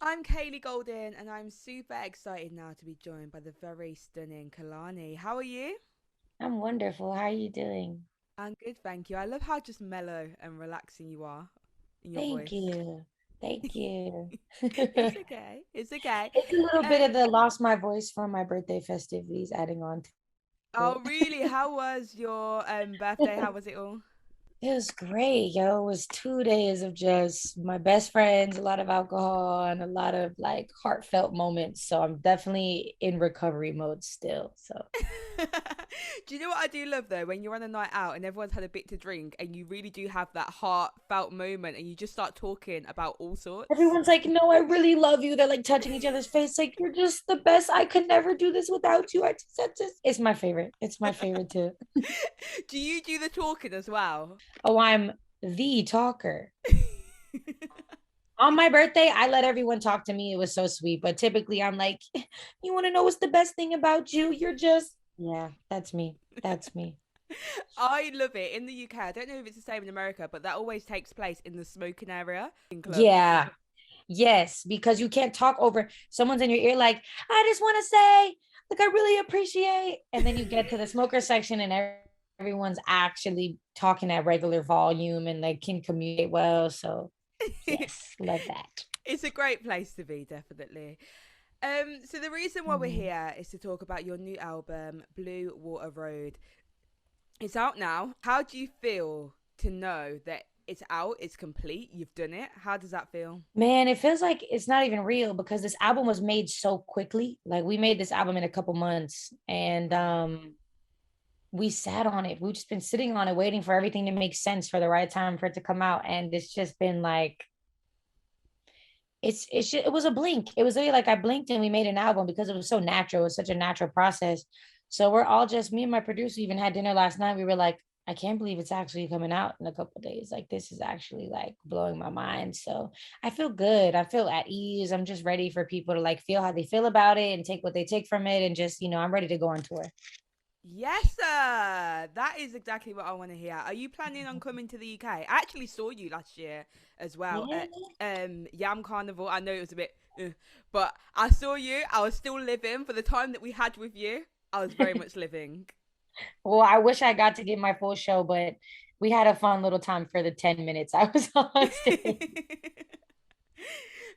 I'm Kaylee Golding, and I'm super excited now to be joined by the very stunning Kehlani. How are you? I'm wonderful. How are you doing? I'm good, thank you. I love how just mellow and relaxing you are in your Thank voice. you. Thank you. It's okay. It's okay. It's a little bit Um, of the lost my voice from my birthday festivities adding on to oh, really? How was your birthday? it. How was it all? It was great, yo. It was 2 days of just my best friends, a lot of alcohol, and a lot of like heartfelt moments. So I'm definitely in recovery mode still. So Do you know what I do love though? When you're on a night out and everyone's had a bit to drink, and you really do have that heartfelt moment, and you just start talking about all sorts. everyone's like, no, I really love you. They're like touching each other's face, like, you're just the best. I could never do this without you. It's my favorite. It's my favorite too. Do you do the talking as well? Oh, I'm the talker. On my birthday, I let everyone talk to me. It was so sweet. But typically, I'm like, you want to know what's the best thing about you? You're just, yeah, that's me. That's me. I love it in the UK. I don't know if it's the same in America, but that always takes place in the smoking area in clubs. Yeah. Yes. Because you can't talk over someone's in your ear, like, I just want to say, like, I really appreciate. And then you get to the smoker section and everyone's actually talking at regular volume and they can communicate well. So, yes, love that. It's a great place to be, definitely. So the reason why we're Mhm. here is to talk about your new album, Blue Water Road. It's out now. How do you feel to know that it's out, it's complete, you've done it? How does that feel? Man, it feels like it's not even real because this album was made so quickly. Like we made this album in a couple months and Wow. we sat on it. We've just been sitting on it waiting for everything to make sense for the right time for it to come out and it's just been like it was a blink. It was really like I blinked and we made an album because it was so natural. It was such a natural process. So we're all just me and my producer even had dinner last night. We were like, I can't believe it's actually coming out in a couple of days. Like this is actually like blowing my mind. So I feel good. I feel at ease. I'm just ready for people to like feel how they feel about it and take what they take from it. And just, I'm ready to go on tour. Yes, sir. That is exactly what I want to hear. Are you planning on coming to the UK? I actually saw you last year as well Yeah. at Yam Carnival. I know it was a bit, but I saw you. I was still living for the time that we had with you. I was very much living. Well, I wish I got to get my full show, but we had a fun little time for the 10 minutes I was on stage.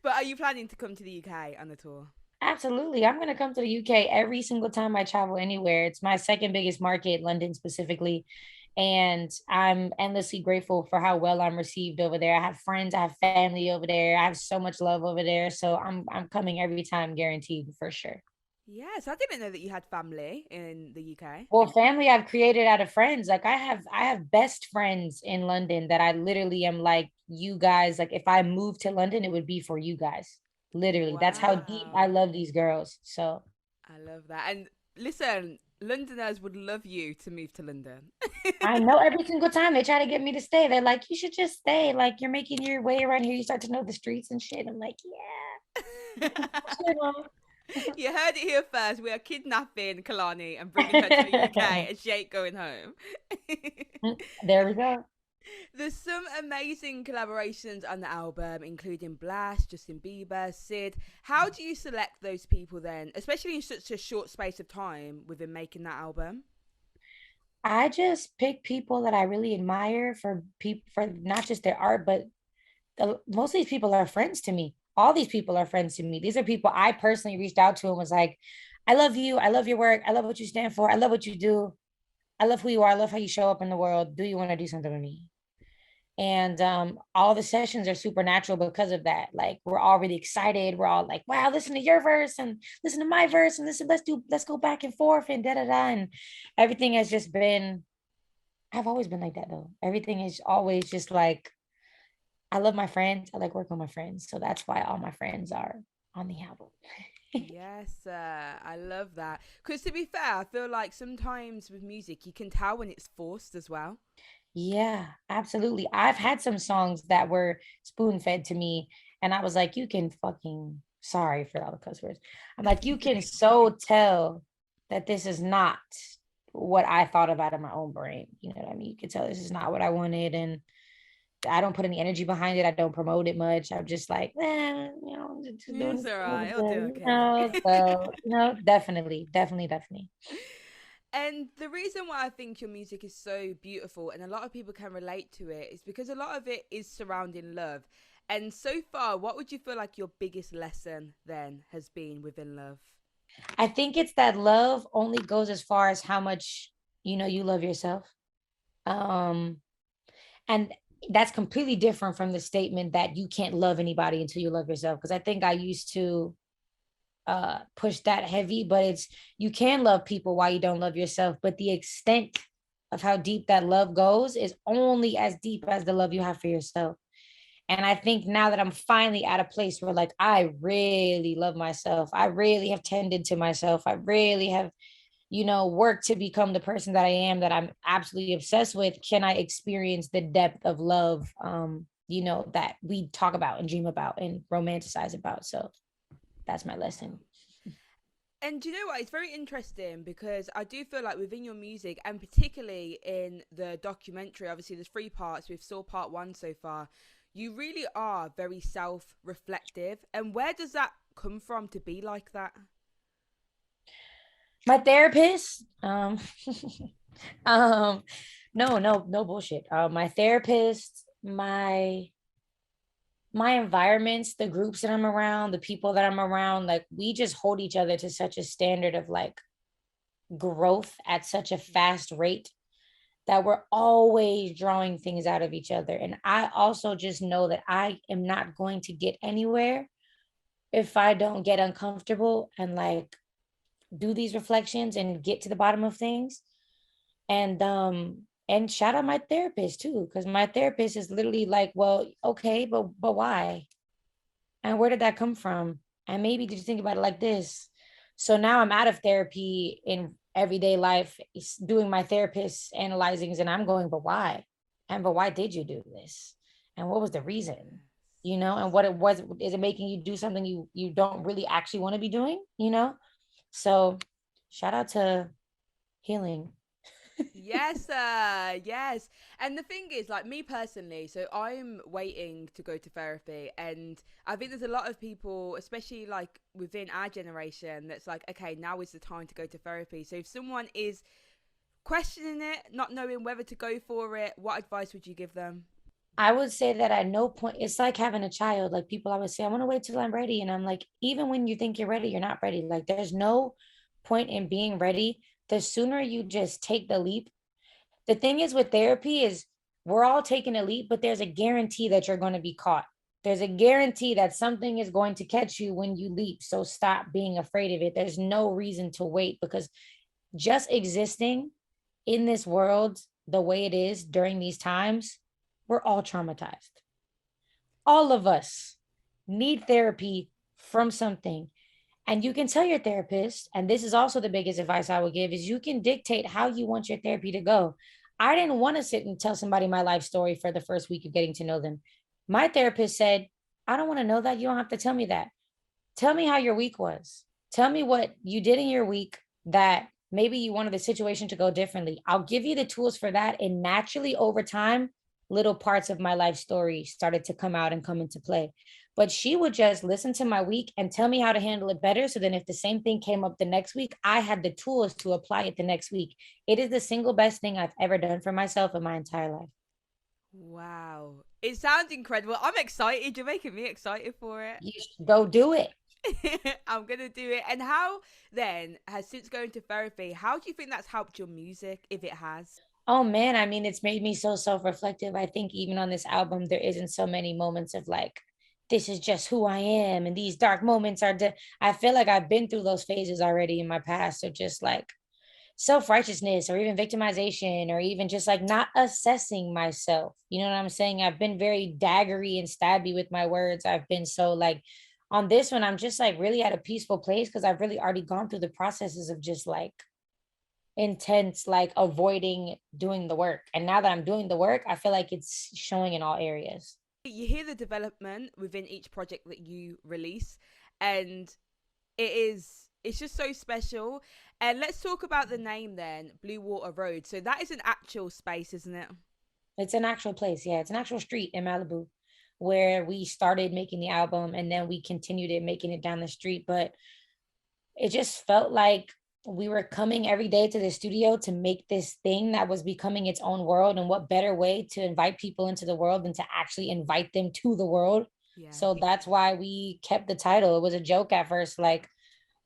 But are you planning to come to the UK on the tour? Absolutely. I'm going to come to the UK every single time I travel anywhere. It's my second biggest market, London specifically. And I'm endlessly grateful for how well I'm received over there. I have friends, I have family over there. I have so much love over there. So I'm coming every time guaranteed for sure. Yes, I didn't know that you had family in the UK. Well, family I've created out of friends. Like I have best friends in London that I literally am like, you guys, like if I moved to London, it would be for you guys. Literally. That's how deep I Wow. love these girls. So I love that. And listen, Londoners would love you to move to London. I know every single time they try to get me to stay, they're like, you should just stay. Like you're making your way around here. You start to know the streets and shit. I'm like, yeah. You heard it here first. We are kidnapping Kalani and bringing her to the UK, and she ain't going home. There we go. There's some amazing collaborations on the album, including Blxst, Justin Bieber, Syd. How do you select those people then, especially in such a short space of time within making that album? I just pick people that I really admire for people for not just their art, but most of these people are friends to me. All these people are friends to me. These are people I personally reached out to and was like, I love you. I love your work. I love what you stand for. I love what you do. I love who you are. I love how you show up in the world. Do you want to do something with me? And all the sessions are supernatural because of that. Like we're all really excited. We're all like, wow, listen to your verse and listen to my verse and listen, let's go back and forth and da da da. And everything has just been, I've always been like that though. Everything is always just like, I love my friends. I like working with my friends. So that's why all my friends are on the album. Yes, I love that. Because to be fair, I feel like sometimes with music, you can tell when it's forced as well. Yeah, absolutely. I've had some songs that were spoon fed to me, and I was like, you can fucking, sorry for all the cuss words. I'm like, you can so tell that this is not what I thought about in my own brain. You know what I mean? You can tell this is not what I wanted. And I don't put any energy behind it. I don't promote it much. I'm just like, just It's doing all right. it I'll do good, okay. So, definitely, definitely, definitely. And the reason why I think your music is so beautiful and a lot of people can relate to it is because a lot of it is surrounding love. And so far, what would you feel like your biggest lesson then has been within love? I think it's that love only goes as far as how much you love yourself. Um, and that's completely different from the statement that you can't love anybody until you love yourself. Because I think I used to push that heavy, but it's you can love people while you don't love yourself, but the extent of how deep that love goes is only as deep as the love you have for yourself. And I think now that I'm finally at a place where like I really love myself, I really have tended to myself, I really have worked to become the person that I am, that I'm absolutely obsessed with, can I experience the depth of love that we talk about and dream about and romanticize about. So that's my lesson. And do you know what? It's very interesting because I do feel like within your music, and particularly in the documentary, obviously there's three parts. We've saw part one so far. You really are very self-reflective. And where does that come from to be like that? My therapist, um no bullshit. My therapist, my environments, the groups that I'm around, the people that I'm around, like we just hold each other to such a standard of like growth at such a fast rate that we're always drawing things out of each other. And I also just know that I am not going to get anywhere if I don't get uncomfortable and like do these reflections and get to the bottom of things. And shout out my therapist too, because my therapist is literally like, well, okay, but why? And where did that come from? And maybe did you think about it like this? So now I'm out of therapy in everyday life, doing my therapist analyzings, and I'm going, but why? And but why did you do this? And what was the reason? And what it was, is it making you do something you don't really actually want to be doing? So shout out to healing. Yes, yes. And the thing is, like me personally, so I'm waiting to go to therapy, and I think there's a lot of people, especially like within our generation, that's like, okay, now is the time to go to therapy. So if someone is questioning it, not knowing whether to go for it, what advice would you give them? I would say that at no point, it's like having a child. Like people always say, I want to wait till I'm ready. And I'm like, even when you think you're ready, you're not ready. Like there's no point in being ready. The sooner you just take the leap. The thing is with therapy is we're all taking a leap, but there's a guarantee that you're going to be caught. There's a guarantee that something is going to catch you when you leap. So stop being afraid of it. There's no reason to wait, because just existing in this world the way it is during these times, we're all traumatized. All of us need therapy from something. And you can tell your therapist, and this is also the biggest advice I would give, is you can dictate how you want your therapy to go. I didn't want to sit and tell somebody my life story for the first week of getting to know them. My therapist said, I don't want to know that. You don't have to tell me that. Tell me how your week was. Tell me what you did in your week that maybe you wanted the situation to go differently. I'll give you the tools for that. And naturally, over time, little parts of my life story started to come out and come into play. But she would just listen to my week and tell me how to handle it better. So then, if the same thing came up the next week, I had the tools to apply it the next week. It is the single best thing I've ever done for myself in my entire life. Wow. It sounds incredible. I'm excited. You're making me excited for it. You should go do it. I'm gonna do it. And how then has since going to therapy, how do you think that's helped your music, if it has? Oh man, I mean, it's made me so self-reflective. I think even on this album, there isn't so many moments of like, this is just who I am, and these dark moments are. I feel like I've been through those phases already in my past. So just like self-righteousness, or even victimization, or even just like not assessing myself. You know what I'm saying? I've been very daggery and stabby with my words. I've been so like, on this one, I'm just like really at a peaceful place because I've really already gone through the processes of just like intense, like avoiding doing the work. And now that I'm doing the work, I feel like it's showing in all areas. You hear the development within each project that you release, and it's just so special. And let's talk about the name then, Blue Water Road. So that is an actual space, isn't it? It's an actual place. Yeah, it's an actual street in Malibu where we started making the album and then we continued it making it down the street. But it just felt like we were coming every day to the studio to make this thing that was becoming its own world. And what better way to invite people into the world than to actually invite them to the world? Yeah. So that's why we kept the title. It was a joke at first, like,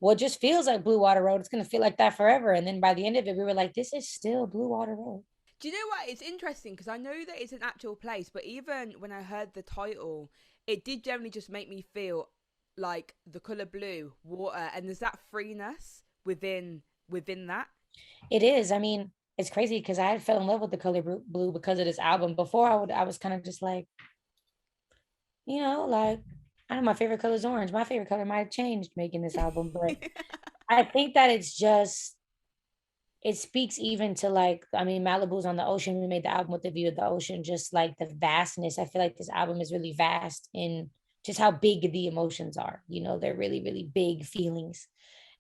well, it just feels like Blue Water Road. It's gonna feel like that forever. And then by the end of it, we were like, this is still Blue Water Road. Do you know what? It's interesting because I know that it's an actual place, but even when I heard the title, it did generally just make me feel like the color blue, water, and there's that freeness within that. It is. I mean, it's crazy because I fell in love with the color blue because of this album. Before I was kind of just like, like I know my favorite color is orange. My favorite color might have changed making this album, but I think that it speaks even to like, I mean, Malibu's on the ocean. We made the album with the view of the ocean, just like the vastness. I feel like this album is really vast in just how big the emotions are. They're really, really big feelings.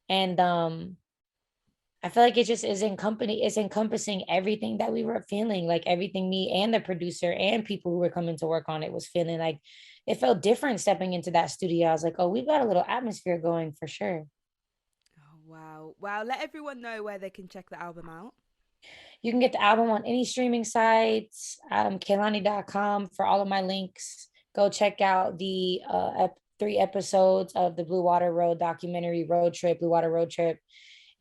And I feel like it just is encompassing everything that we were feeling, like everything me and the producer and people who were coming to work on it was feeling. Like it felt different stepping into that studio. I was like, oh, we've got a little atmosphere going for sure. Oh, wow. Wow. Let everyone know where they can check the album out. You can get the album on any streaming sites, Kehlani.com for all of my links. Go check out the 3 episodes of the Blue Water Road documentary, Road Trip, Blue Water Road Trip.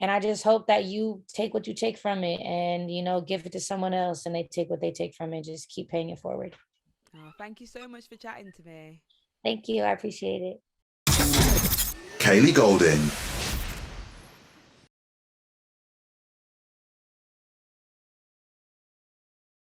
And I just hope that you take what you take from it and, give it to someone else and they take what they take from it. Just keep paying it forward. Oh, thank you so much for chatting to me. Thank you. I appreciate it. Kaylee Golding.